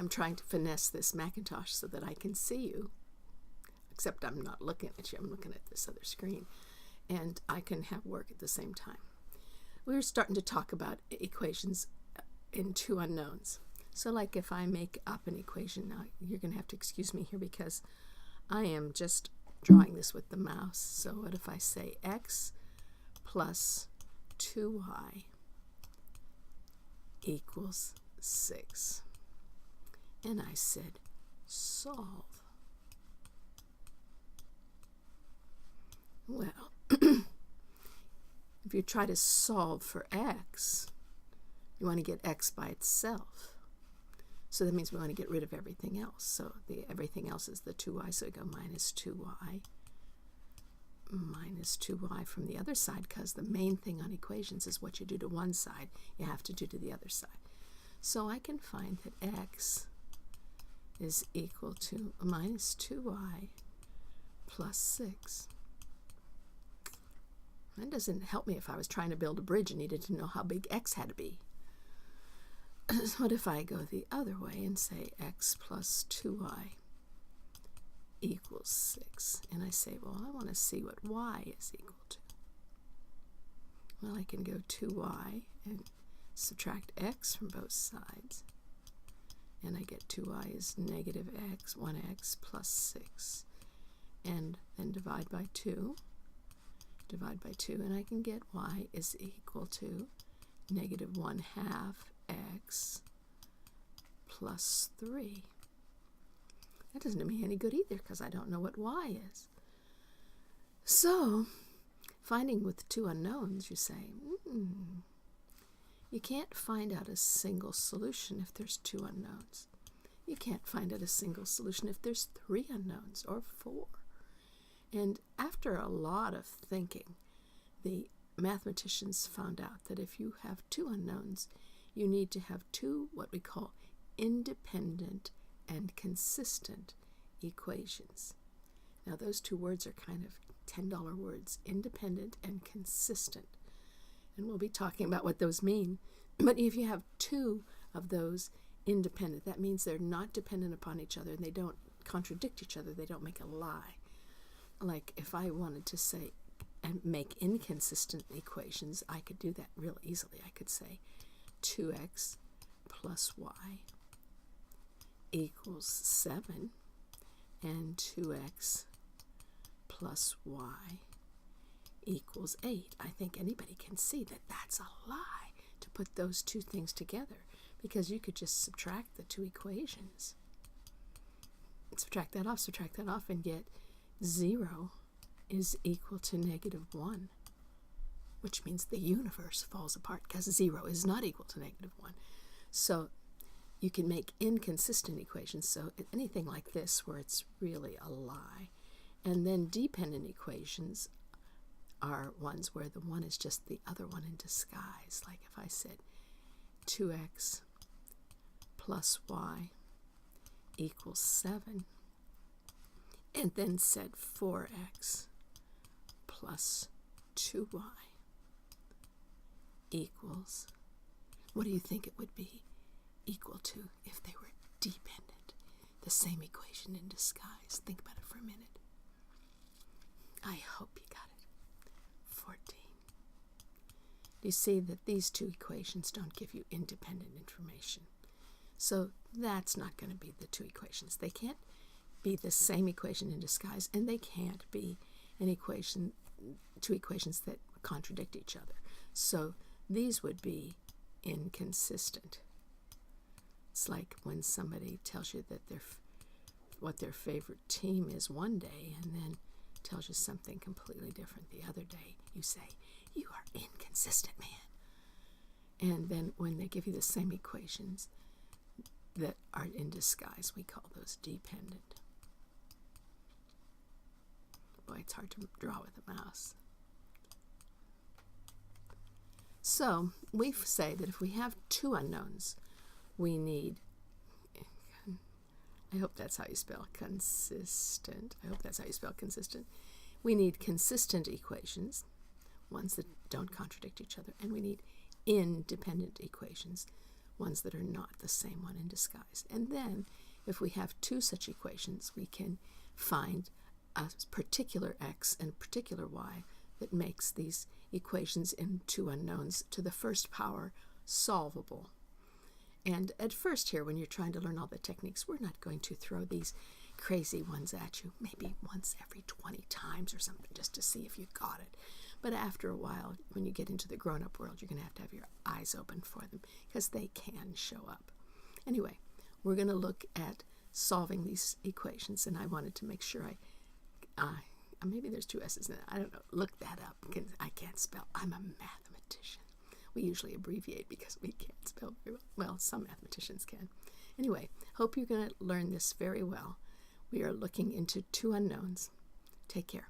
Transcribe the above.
I'm trying to finesse this Macintosh so that I can see you, except I'm not looking at you, I'm looking at this other screen, and I can have work at the same time. We're starting to talk about equations in two unknowns. So like if I make up an equation, now you're going to have to excuse me here because I am just drawing this with the mouse. So what if I say x plus 2y equals 6? And I said solve. Well, if you try to solve for x, you want to get x by itself. So that means we want to get rid of everything else. So everything else is the 2y, so we go minus 2y from the other side, because the main thing on equations is what you do to one side, you have to do to the other side. So I can find that x is equal to minus 2y plus 6. That doesn't help me if I was trying to build a bridge and needed to know how big x had to be. So what if I go the other way and say x plus 2y equals 6? And I say, well, I want to see what y is equal to. Well, I can go 2y and subtract x from both sides. And I get 2y is negative x, 1x plus 6. And then divide by 2, and I can get y is equal to negative 1/2 x plus 3. That doesn't do me any good either because I don't know what y is. So, finding with two unknowns, you say, you can't find out a single solution if there's two unknowns. You can't find out a single solution if there's 3 unknowns or 4. And after a lot of thinking, the mathematicians found out that if you have 2 unknowns, you need to have 2 what we call independent and consistent equations. Now those 2 words are kind of $10 words, independent and consistent. And we'll be talking about what those mean. But if you have 2 of those independent, that means they're not dependent upon each other and they don't contradict each other, they don't make a lie. Like if I wanted to say and make inconsistent equations, I could do that real easily. I could say 2x plus y equals 7 and 2x plus y equals 8. I think anybody can see that that's a lie to put those 2 things together, because you could just subtract the 2 equations. Subtract that off, and get 0 is equal to negative 1, which means the universe falls apart because 0 is not equal to negative 1. So you can make inconsistent equations, so anything like this where it's really a lie. And then dependent equations are ones where the one is just the other one in disguise. Like if I said 2x plus y equals 7, and then said 4x plus 2y equals, what do you think it would be equal to if they were dependent? The same equation in disguise. Think about it for a minute. I hope you got it. 14. You see that these 2 equations don't give you independent information. So that's not going to be the 2 equations. They can't be the same equation in disguise, and they can't be an equation, 2 equations that contradict each other. So these would be inconsistent. It's like when somebody tells you that what their favorite team is one day and then tells you something completely different the other day. You say, you are inconsistent, man. And then when they give you the same equations that are in disguise, we call those dependent. Boy, it's hard to draw with a mouse. So we say that if we have 2 unknowns, we need, I hope that's how you spell consistent. I hope that's how you spell consistent. We need consistent equations, ones that don't contradict each other, and we need independent equations, ones that are not the same one in disguise. And then, if we have two such equations, we can find a particular x and particular y that makes these equations in two unknowns to the first power solvable. And at first here, when you're trying to learn all the techniques, we're not going to throw these crazy ones at you, maybe once every 20 times or something, just to see if you got it. But after a while, when you get into the grown-up world, you're going to have your eyes open for them, because they can show up. Anyway, we're going to look at solving these equations, and I wanted to make sure maybe there's two S's in it. I don't know. Look that up. I can't spell. I'm a mathematician. We usually abbreviate because we can't spell very well. Well, some mathematicians can. Anyway, hope you're going to learn this very well. We are looking into two unknowns. Take care.